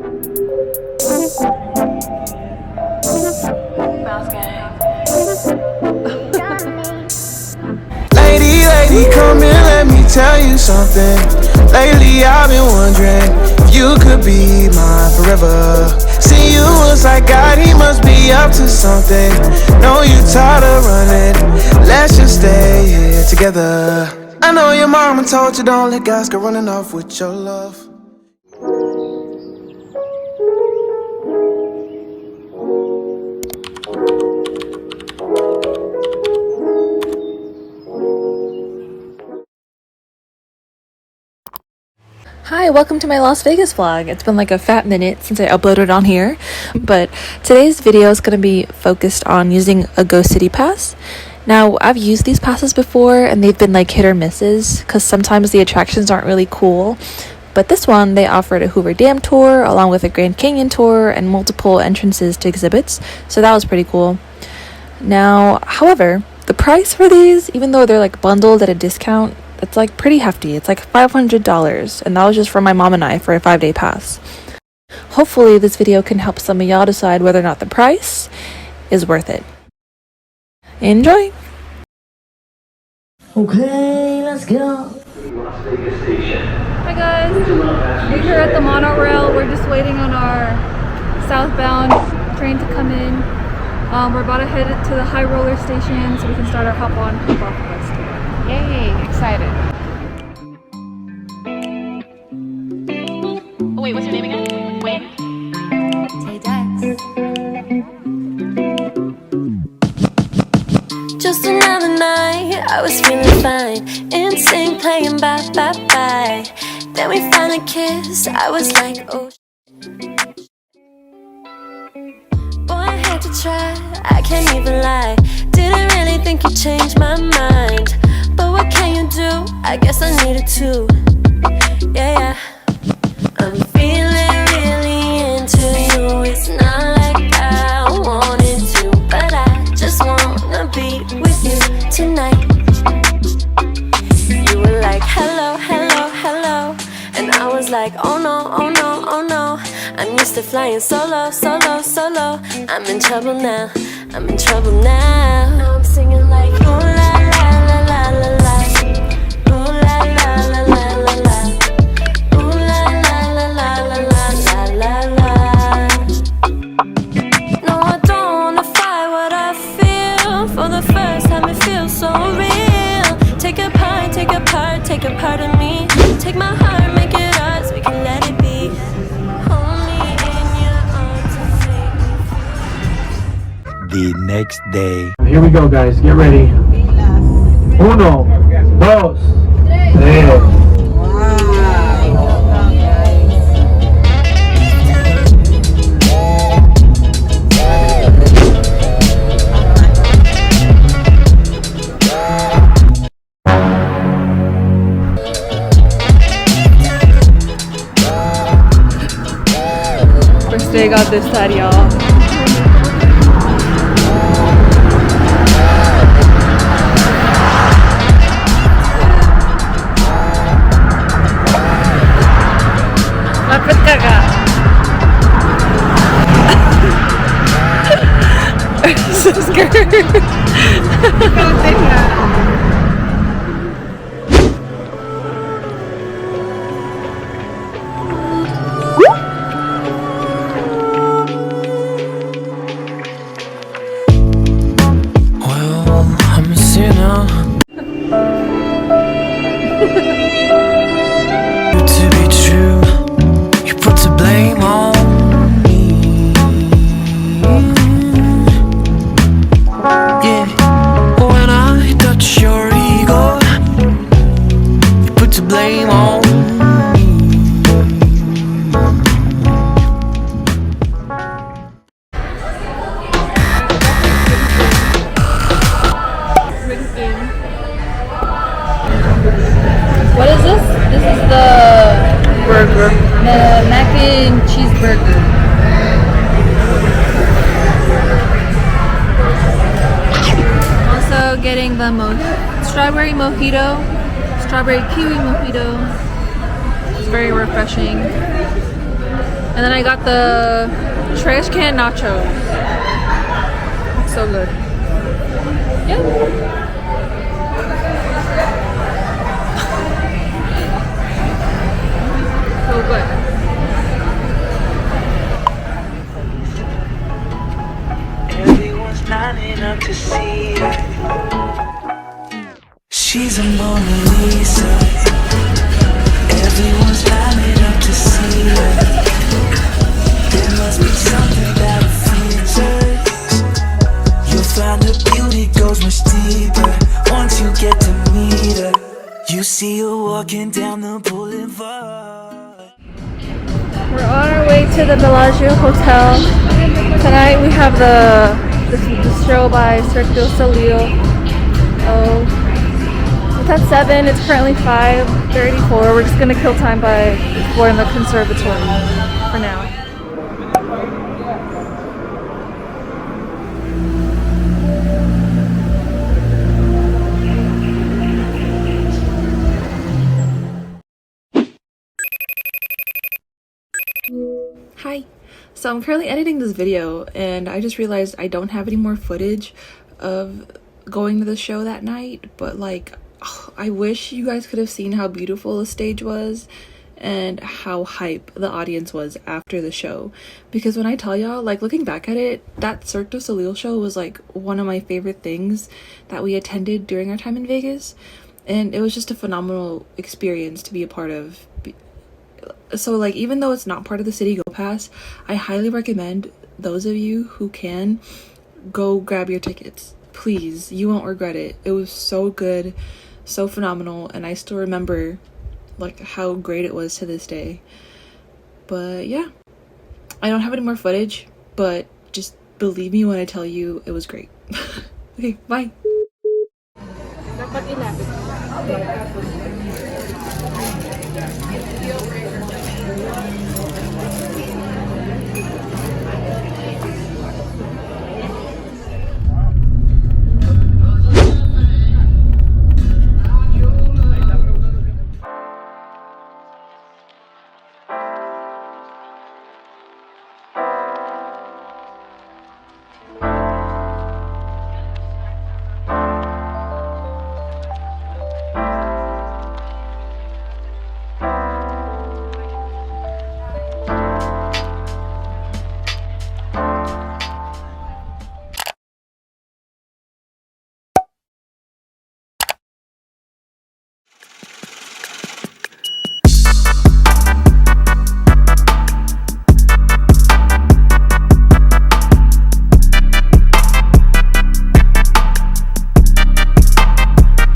Lady, come and let me tell you something. Lately I've been wondering if you could be mine forever. See you was like God, he must be up to something. Know you tired of running, let's just stay here together. I know your mama told you don't let guys go running off with your love. Hi, welcome to my Las Vegas vlog. It's been like a fat minute since I uploaded on here, but today's video is going to be focused on using a GoCity pass. Now, I've used these passes before and they've been like hit or misses because sometimes the attractions aren't really cool, but this one they offered a Hoover Dam tour along with a Grand Canyon tour and multiple entrances to exhibits, so that was pretty cool. Now, however, the price for these, even though they're like bundled at a discount, it's like pretty hefty. It's like $500, and that was just for my mom and I for a 5-day pass. Hopefully this video can help some of y'all decide whether or not the price is worth it. Enjoy! Okay, let's go. Hi guys, we're here at the monorail. We're just waiting on our southbound train to come in. We're about to head to the high roller station so we can start our hop on, hop off bus tour. Yay, excited. Oh wait, what's your name again? Wayne? Just another night, I was feeling fine. Insane playing bye bye bye. Then we found a kiss, I was like, oh boy, I had to try, I can't even lie. Didn't really think you changed my mind, but what can you do? I guess I needed to. Yeah, I'm feeling really into you. It's not like I wanted to, but I just wanna be with you tonight. You were like, hello, hello, hello, and I was like, oh no, oh no, oh no. I'm used to flying solo, solo, solo. I'm in trouble now, I'm in trouble now. Now I'm singing like, ooh la la la la la la. Ooh la la la la la la. Ooh la la la la la la la la. No, I don't wanna fight what I feel. For the first time it feels so real. Take a part, take a part, take a part of me. Take my heart, make it ours, we can let it be. Hold me in your arms and The next day. Here we go, guys. Get ready. Uno, dos, tres. First day got this side, y'all. Lapit ka ka. I'm so scared. Well, I'm a sinner. To be true, you put the blame on me. Yeah, when I touch your ego, you put the blame on me. What is this? This is the burger. The mac and cheeseburger. Also getting the strawberry mojito, strawberry kiwi mojito. It's very refreshing. And then I got the trash can nachos. So good. Yeah. So good. Everyone's lining up to see her. She's a Mona Lisa. Everyone's lining up to see her. There must be something about her features. You'll find her beauty goes much deeper once you get to meet her. You see her walking down the boulevard. We're on our way to the Bellagio Hotel. Tonight we have the show by Cirque du Soleil. Oh, it's at 7. It's currently 5:34. We're just gonna kill time by exploring the conservatory for now. Hi. So I'm currently editing this video and I just realized I don't have any more footage of going to the show that night, but like I wish you guys could have seen how beautiful the stage was and how hype the audience was after the show, because when I tell y'all, like looking back at it, that Cirque du Soleil show was like one of my favorite things that we attended during our time in Vegas, and it was just a phenomenal experience to be a part of. So like even though it's not part of the City Go Pass, I highly recommend those of you who can go grab your tickets. Please, you won't regret it. It was so good, so phenomenal, and I still remember like how great it was to this day. But yeah, I don't have any more footage, but just believe me when I tell you it was great. Okay, bye.